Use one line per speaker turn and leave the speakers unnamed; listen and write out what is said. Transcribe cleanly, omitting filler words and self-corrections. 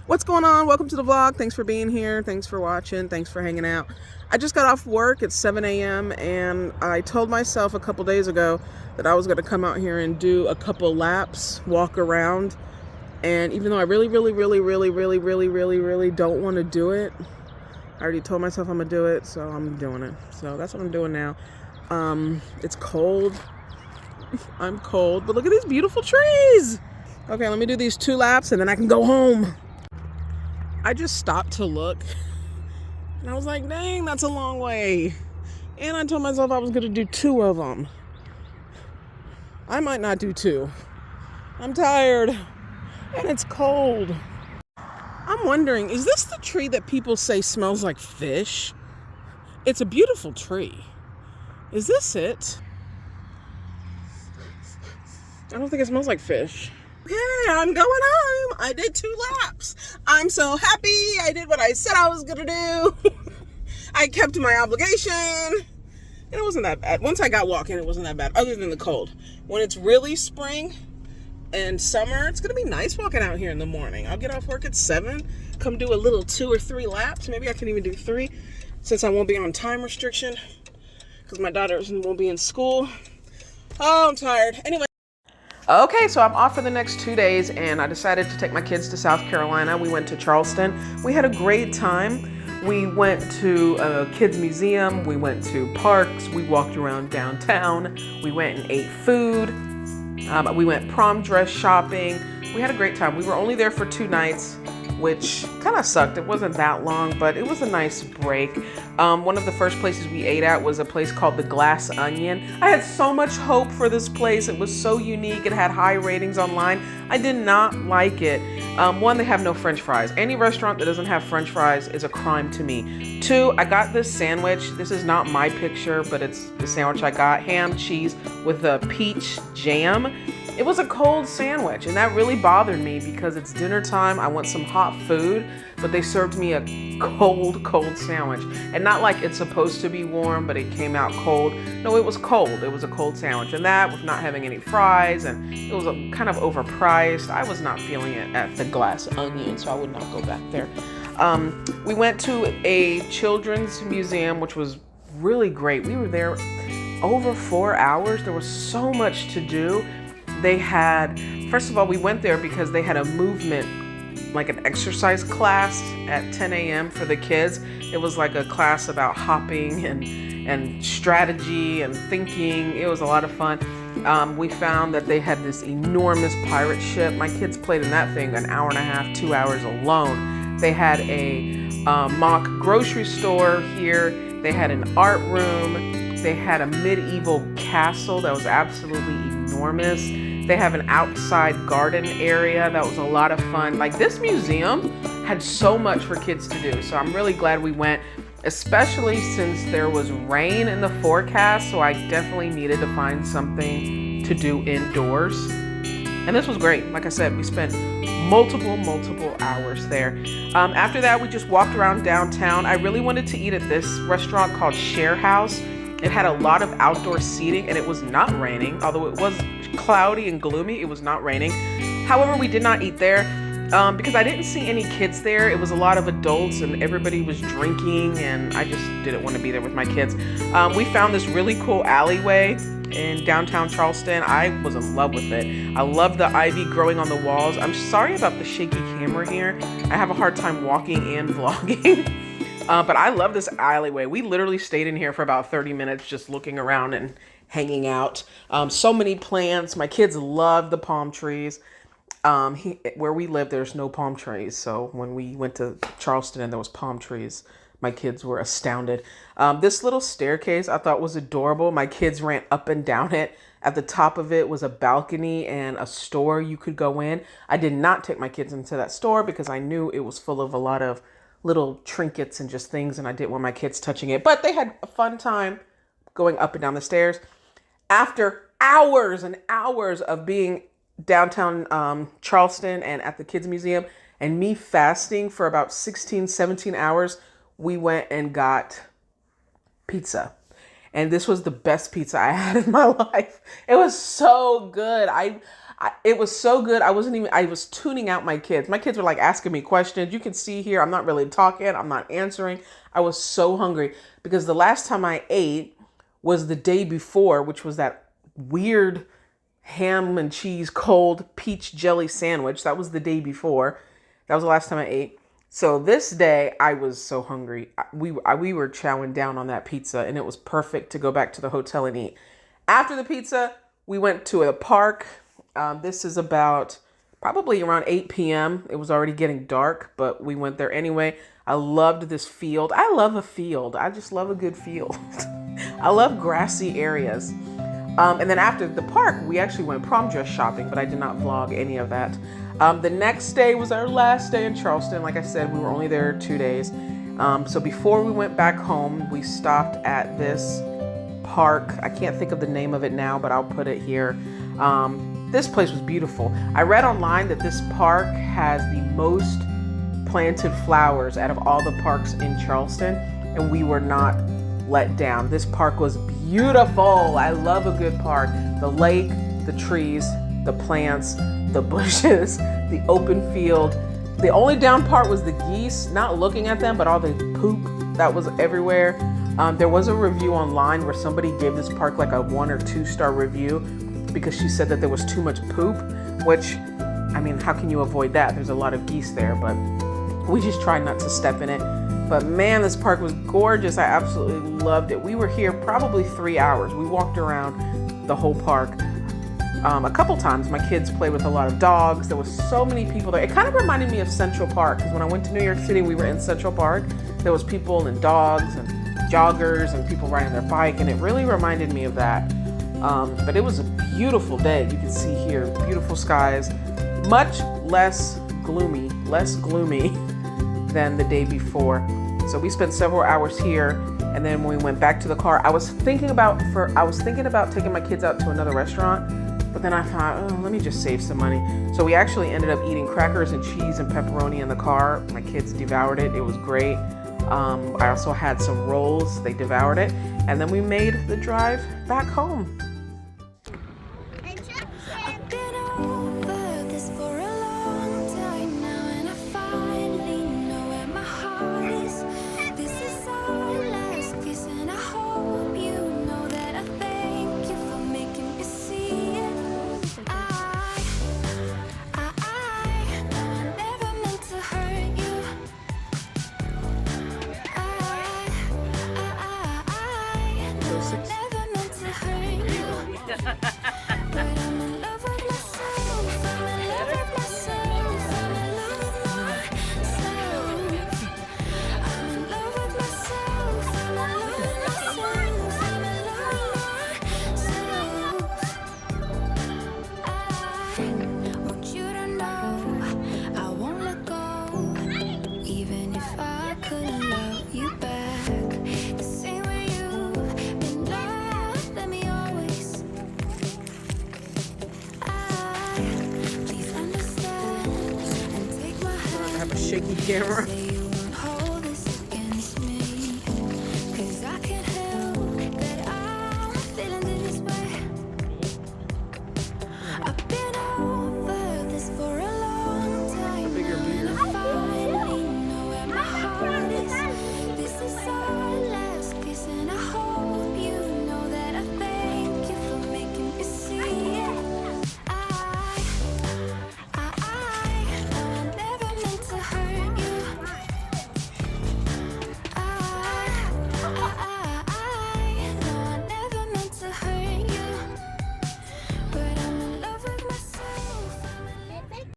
What's going on? Welcome to the vlog. Thanks for being here. Thanks for watching. Thanks for hanging out. I just got off work. It's 7 a.m. and I told myself a couple days ago that I was going to come out here and do a couple laps, walk around. And even though I really don't want to do it, I already told myself I'm going to do it, so I'm doing it. So that's what I'm doing now. It's cold. I'm cold, but look at these beautiful trees. Okay, let me do these 2 laps and then I can go home. I just stopped to look and I was like, dang, that's a long way. And I told myself I was going to do 2 of them. I might not do 2. I'm tired and it's cold. I'm wondering, is this the tree that people say smells like fish? It's a beautiful tree. Is this it? I don't think it smells like fish. Okay, I'm going home. I did 2 laps. I'm so happy. I did what I said I was going to do. I kept my obligation. And it wasn't that bad. Once I got walking, it wasn't that bad, other than the cold. When it's really spring and summer, it's going to be nice walking out here in the morning. I'll get off work at 7, come do a little 2 or 3 laps. Maybe I can even do 3 since I won't be on time restriction because my daughter won't be in school. Oh, I'm tired. Anyway. Okay, so I'm off for the next 2 days and I decided to take my kids to South Carolina. We went to Charleston. We had a great time. We went to a kids museum. We went to parks. We walked around downtown. We went and ate food. We went prom dress shopping. We had a great time. We were only there for 2 nights, which kind of sucked. It wasn't that long, but it was a nice break. One of the first places we ate at was a place called the Glass Onion. I had so much hope for this place. It was so unique. It had high ratings online. I did not like it. 1, they have no French fries. Any restaurant that doesn't have French fries is a crime to me. 2, I got this sandwich. This is not my picture, but it's the sandwich I got. Ham, cheese with a peach jam. It was a cold sandwich, and that really bothered me because it's dinner time. I want some hot food, but they served me a cold sandwich. And not like it's supposed to be warm, but it came out cold. No, it was cold. It was a cold sandwich. And that with not having any fries, and it was kind of overpriced. I was not feeling it at the Glass Onion, so I would not go back there. We went to a children's museum, which was really great. We were there over 4 hours. There was so much to do. They had, first of all, we went there because they had a movement, like an exercise class at 10 a.m. for the kids. It was like a class about hopping and strategy and thinking. It was a lot of fun. We found that they had this enormous pirate ship. My kids played in that thing an hour and a half, 2 hours alone. They had a mock grocery store here. They had an art room. They had a medieval castle that was absolutely enormous. They have an outside garden area that was a lot of fun. Like, this museum had so much for kids to do. So I'm really glad we went, especially since there was rain in the forecast. So I definitely needed to find something to do indoors. And this was great. Like I said, we spent multiple hours there. After that, we just walked around downtown. I really wanted to eat at this restaurant called Share House. It had a lot of outdoor seating and it was not raining. Although it was cloudy and gloomy, it was not raining. However, we did not eat there because I didn't see any kids there. It was a lot of adults and everybody was drinking and I just didn't want to be there with my kids. We found this really cool alleyway in downtown Charleston. I was in love with it. I love the ivy growing on the walls. I'm sorry about the shaky camera here. I have a hard time walking and vlogging. But I love this alleyway. We literally stayed in here for about 30 minutes just looking around and hanging out. So many plants. My kids love the palm trees. Where we live, there's no palm trees. So when we went to Charleston and there was palm trees, my kids were astounded. This little staircase I thought was adorable. My kids ran up and down it. At the top of it was a balcony and a store you could go in. I did not take my kids into that store because I knew it was full of a lot of little trinkets and just things, and I didn't want my kids touching it. But they had a fun time going up and down the stairs. After hours and hours of being downtown Charleston and at the kids museum and me fasting for about 16, 17 hours, we went and got pizza. And this was the best pizza I had in my life. It was so good. It was so good. I was tuning out my kids. My kids were like asking me questions. You can see here, I'm not really talking. I'm not answering. I was so hungry because the last time I ate was the day before, which was that weird ham and cheese cold peach jelly sandwich. That was the day before. That was the last time I ate. So this day I was so hungry. We were chowing down on that pizza, and it was perfect to go back to the hotel and eat. After the pizza, we went to a park. This is about probably around 8 p.m. It was already getting dark, but we went there anyway. I loved this field. I love a field. I just love a good field. I love grassy areas. And then after the park, we actually went prom dress shopping, but I did not vlog any of that. The next day was our last day in Charleston. Like I said, we were only there 2 days. So before we went back home, we stopped at this park. I can't think of the name of it now, but I'll put it here. This place was beautiful. I read online that this park has the most planted flowers out of all the parks in Charleston, and we were not let down. This park was beautiful. I love a good park. The lake, the trees, the plants, the bushes, the open field. The only down part was the geese, not looking at them, but all the poop that was everywhere. There was a review online where somebody gave this park like a 1 or 2 star review because she said that there was too much poop, which, I mean, how can you avoid that? There's a lot of geese there, but we just tried not to step in it. But man, this park was gorgeous. I absolutely loved it. We were here probably 3 hours. We walked around the whole park. A couple times my kids played with a lot of dogs. There was so many people there. It kind of reminded me of Central Park, because when I went to New York City, we were in Central Park. There was people and dogs and joggers and people riding their bike, and it really reminded me of that. But it was a beautiful day. You can see here, beautiful skies, much less gloomy than the day before. So we spent several hours here, and then when we went back to the car, I was thinking about taking my kids out to another restaurant, but then I thought, oh, let me just save some money. So we actually ended up eating crackers and cheese and pepperoni in the car. My kids devoured it. It was great. I also had some rolls. They devoured it. And then we made the drive back home. Shaky camera.